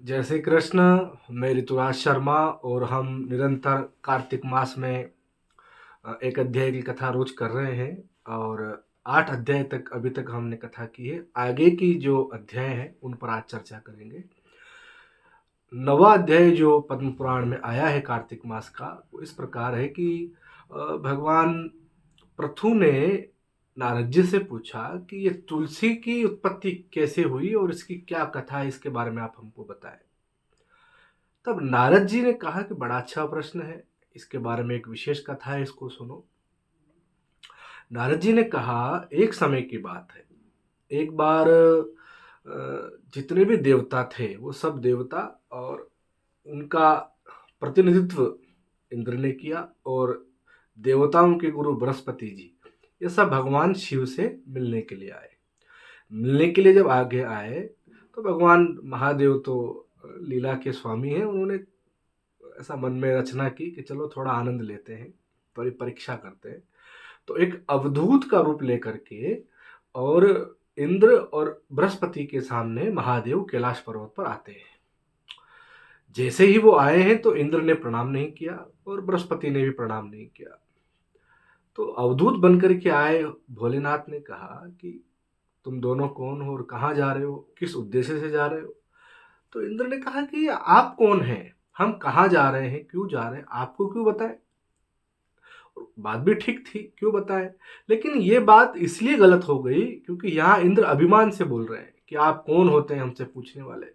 जय श्री कृष्ण। मैं ऋतुराज शर्मा और हम निरंतर कार्तिक मास में एक अध्याय की कथा रोज कर रहे हैं और 8 अध्याय तक अभी तक हमने कथा की है। आगे की जो अध्याय है उन पर आज चर्चा करेंगे। 9वां अध्याय जो पद्म पुराण में आया है कार्तिक मास का, वो इस प्रकार है कि भगवान पृथु ने नारद जी से पूछा कि ये तुलसी की उत्पत्ति कैसे हुई और इसकी क्या कथा है, इसके बारे में आप हमको बताएं। तब नारद जी ने कहा कि बड़ा अच्छा प्रश्न है, इसके बारे में एक विशेष कथा है, इसको सुनो। नारद जी ने कहा, एक समय की बात है, एक बार जितने भी देवता थे वो सब देवता और उनका प्रतिनिधित्व इंद्र ने किया और देवताओं के गुरु बृहस्पति जी ये सब भगवान शिव से मिलने के लिए आए। मिलने के लिए जब आगे आए तो भगवान महादेव तो लीला के स्वामी हैं, उन्होंने ऐसा मन में रचना की कि चलो थोड़ा आनंद लेते हैं, थोड़ी परीक्षा करते हैं। तो एक अवधूत का रूप लेकर के और इंद्र और बृहस्पति के सामने महादेव कैलाश पर्वत पर आते हैं। जैसे ही वो आए हैं तो इंद्र ने प्रणाम नहीं किया और बृहस्पति ने भी प्रणाम नहीं किया। तो अवधूत बनकर के आए भोलेनाथ ने कहा कि तुम दोनों कौन हो और कहाँ जा रहे हो, किस उद्देश्य से जा रहे हो। तो इंद्र ने कहा कि आप कौन हैं, हम कहाँ जा रहे हैं, क्यों जा रहे हैं, आपको क्यों बताएं। बात भी ठीक थी, क्यों बताएं, लेकिन ये बात इसलिए गलत हो गई क्योंकि यहाँ इंद्र अभिमान से बोल रहे हैं कि आप कौन होते हैं हमसे पूछने वाले।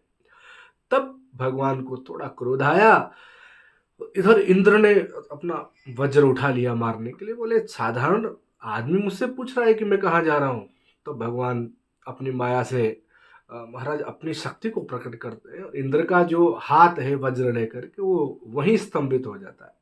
तब भगवान को थोड़ा क्रोध आया। इधर इंद्र ने अपना वज्र उठा लिया मारने के लिए, बोले साधारण आदमी मुझसे पूछ रहा है कि मैं कहाँ जा रहा हूँ। तो भगवान अपनी माया से महाराज अपनी शक्ति को प्रकट करते हैं और इंद्र का जो हाथ है वज्र लेकर के वो वहीं स्तंभित हो जाता है।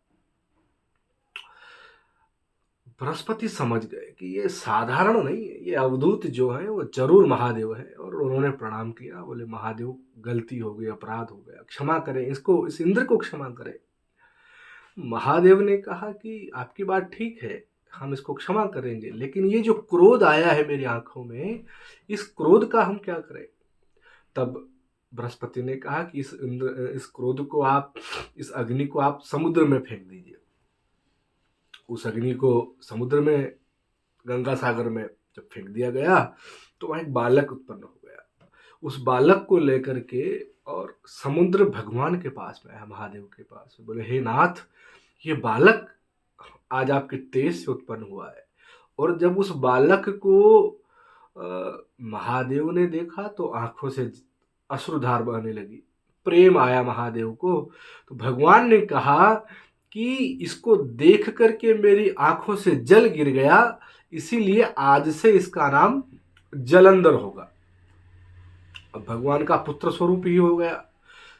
बृहस्पति समझ गए कि ये साधारण नहीं है, ये अवधूत जो है वो जरूर महादेव है और उन्होंने प्रणाम किया। बोले महादेव गलती हो गई, अपराध हो गया, क्षमा करें इसको, इस इंद्र को क्षमा करें। महादेव ने कहा कि आपकी बात ठीक है, हम इसको क्षमा करेंगे, लेकिन ये जो क्रोध आया है मेरी आंखों में, इस क्रोध का हम क्या करें। तब बृहस्पति ने कहा कि इस क्रोध को आप, इस अग्नि को आप समुद्र में फेंक दीजिए। उस अग्नि को समुद्र में, गंगा सागर में जब फेंक दिया गया तो वहां एक बालक उत्पन्न हो गया। उस बालक को लेकर के और समुद्र भगवान के पास में आया, महादेव के पास। बोले हे नाथ, ये बालक आज आपके तेज से उत्पन्न हुआ है। और जब उस बालक को महादेव ने देखा तो आंखों से अश्रुधार बहने लगी, प्रेम आया महादेव को। तो भगवान ने कहा कि इसको देख करके मेरी आंखों से जल गिर गया, इसीलिए आज से इसका नाम जलंधर होगा। अब भगवान का पुत्र स्वरूप ही हो गया।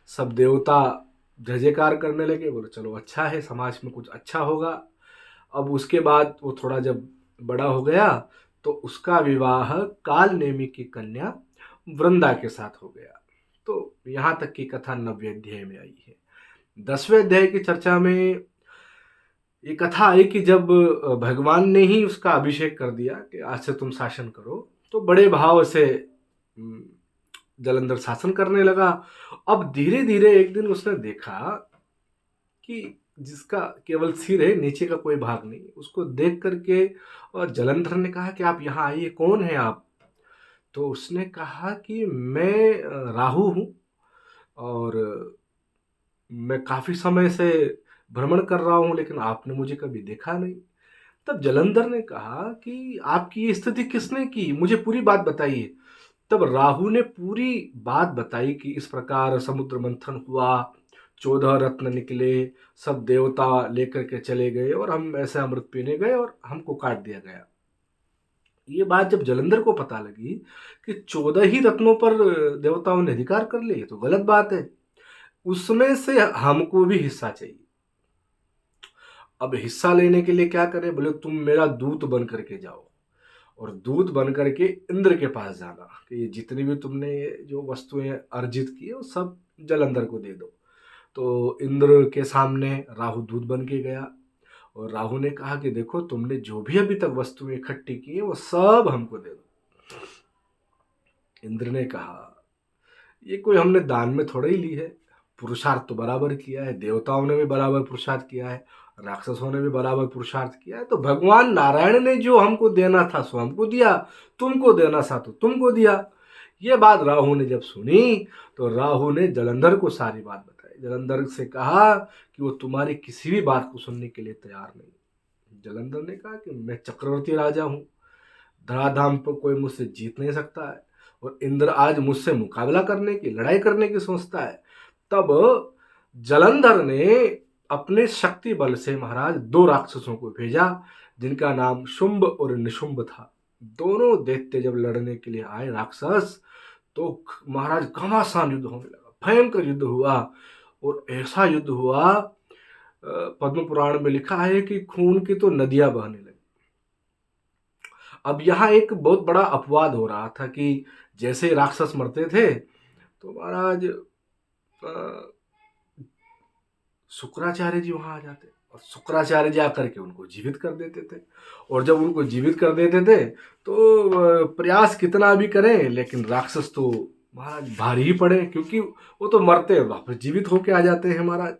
सब देवता जय जयकार करने लगे, बोले चलो अच्छा है, समाज में कुछ अच्छा होगा। अब उसके बाद वो थोड़ा जब बड़ा हो गया तो उसका विवाह काल नेमी की कन्या वृंदा के साथ हो गया। तो यहाँ तक की कथा 9वें अध्याय में आई है। 10वें अध्याय की चर्चा में ये कथा आई कि जब भगवान ने ही उसका अभिषेक कर दिया कि आज से तुम शासन करो, तो बड़े भाव से जलंधर शासन करने लगा। अब धीरे धीरे एक दिन उसने देखा कि जिसका केवल सिर है, नीचे का कोई भाग नहीं, उसको देख करके और जलंधर ने कहा कि आप यहाँ आइए, कौन है आप। तो उसने कहा कि मैं राहु हूँ और मैं काफी समय से भ्रमण कर रहा हूँ, लेकिन आपने मुझे कभी देखा नहीं। तब जलंधर ने कहा कि आपकी ये स्थिति किसने की, मुझे पूरी बात बताइए। तब राहु ने पूरी बात बताई कि इस प्रकार समुद्र मंथन हुआ, 14 रत्न निकले, सब देवता लेकर के चले गए और हम ऐसे अमृत पीने गए और हमको काट दिया गया। ये बात जब जलंधर को पता लगी कि 14 ही रत्नों पर देवताओं ने अधिकार कर लिए, तो गलत बात है, उसमें से हमको भी हिस्सा चाहिए। अब हिस्सा लेने के लिए क्या करें, बोले तुम मेरा दूत बन करके जाओ और दूत बन करके इंद्र के पास जाना कि ये जितनी भी तुमने जो वस्तुएं अर्जित की है वो सब जलंधर को दे दो। तो इंद्र के सामने राहु दूत बन के गया और राहु ने कहा कि देखो, तुमने जो भी अभी तक वस्तुएं इकट्ठी की है वो सब हमको दे दो। इंद्र ने कहा ये कोई हमने दान में थोड़ा ही ली है, पुरुषार्थ तो बराबर किया है, देवताओं ने भी बराबर पुरुषार्थ किया है, राक्षसों ने भी बराबर पुरुषार्थ किया है। तो भगवान नारायण ने जो हमको देना था सो हमको दिया, तुमको देना था तो तुमको दिया। ये बात राहु ने जब सुनी तो राहु ने जलंधर को सारी बात बताई। जलंधर से कहा कि वो तुम्हारी किसी भी बात को सुनने के लिए तैयार नहीं। जलंधर ने कहा कि मैं चक्रवर्ती राजा हूँ, धराधाम पर कोई मुझसे जीत नहीं सकता है, और इंद्र आज मुझसे मुकाबला करने की, लड़ाई करने की सोचता है। तब जलंधर ने अपने शक्ति बल से महाराज 2 राक्षसों को भेजा, जिनका नाम शुंभ और निशुंभ था। दोनों दैत्य जब लड़ने के लिए आए राक्षस, तो महाराज घमासान युद्ध होने लगा, भयंकर युद्ध हुआ। और ऐसा युद्ध हुआ, पद्म पुराण में लिखा है कि खून की तो नदियां बहने लगी। अब यहाँ एक बहुत बड़ा अपवाद हो रहा था कि जैसे राक्षस मरते थे तो महाराज शुक्राचार्य जी वहां आ जाते, और शुक्राचार्य जी आकर के उनको जीवित कर देते थे। और जब उनको जीवित कर देते थे तो प्रयास कितना भी करें लेकिन राक्षस तो महाराज भारी ही पड़े, क्योंकि वो तो मरते हैं वापस जीवित होके आ जाते हैं महाराज।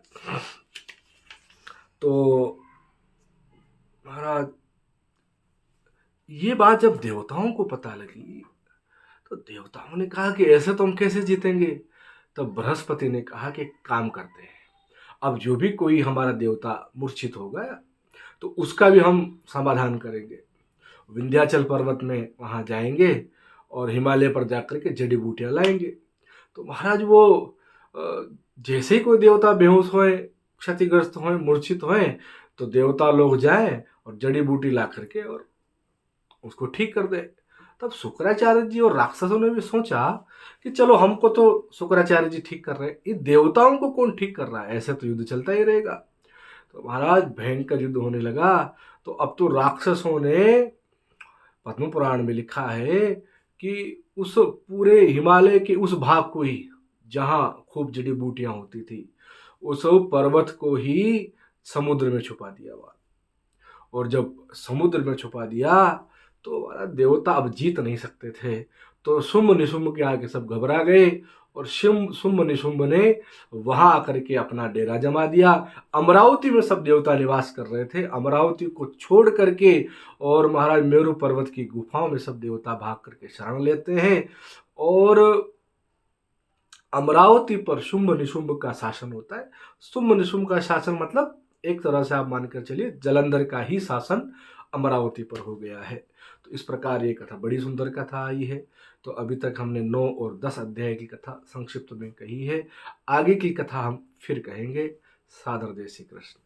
तो महाराज ये बात जब देवताओं को पता लगी तो देवताओं ने कहा कि ऐसे तो हम कैसे जीतेंगे। तब बृहस्पति ने कहा कि एक काम करते हैं, अब जो भी कोई हमारा देवता मूर्छित हो गया तो उसका भी हम समाधान करेंगे। विंध्याचल पर्वत में वहां जाएंगे और हिमालय पर जाकर के जड़ी बूटियां लाएंगे। तो महाराज वो जैसे ही कोई देवता बेहोश होए, क्षतिग्रस्त होए, मूर्छित होए, तो देवता लोग जाएं और जड़ी बूटी ला करके और उसको ठीक कर दे। तब शुक्राचार्य जी और राक्षसों ने भी सोचा कि चलो हमको तो शुक्राचार्य जी ठीक कर रहे हैं, ये देवताओं को कौन ठीक कर रहा है, ऐसे तो युद्ध चलता ही रहेगा। तो महाराज भयंकर युद्ध होने लगा। तो अब तो राक्षसों ने, पद्म पुराण में लिखा है कि उस पूरे हिमालय के उस भाग को ही जहां खूब जड़ी बूटियां होती थी, उस पर्वत को ही समुद्र में छुपा दिया हुआ। और जब समुद्र में छुपा दिया तो देवता अब जीत नहीं सकते थे। तो शुंभ निशुंभ के आगे सब घबरा गए, और शुंभ निशुंभ ने वहां आकर के अपना डेरा जमा दिया। अमरावती में सब देवता निवास कर रहे थे, अमरावती को छोड़ करके और महाराज मेरू पर्वत की गुफाओं में सब देवता भाग करके शरण लेते हैं। और अमरावती पर शुंभ निशुंभ का शासन होता है। शुंभ निशुंभ का शासन मतलब एक तरह से आप मानकर चलिए जलंधर का ही शासन अमरावती पर हो गया है। तो इस प्रकार ये कथा, बड़ी सुंदर कथा आई है। तो अभी तक हमने 9 और 10 अध्याय की कथा संक्षिप्त में कही है, आगे की कथा हम फिर कहेंगे। सादर जय श्री कृष्ण।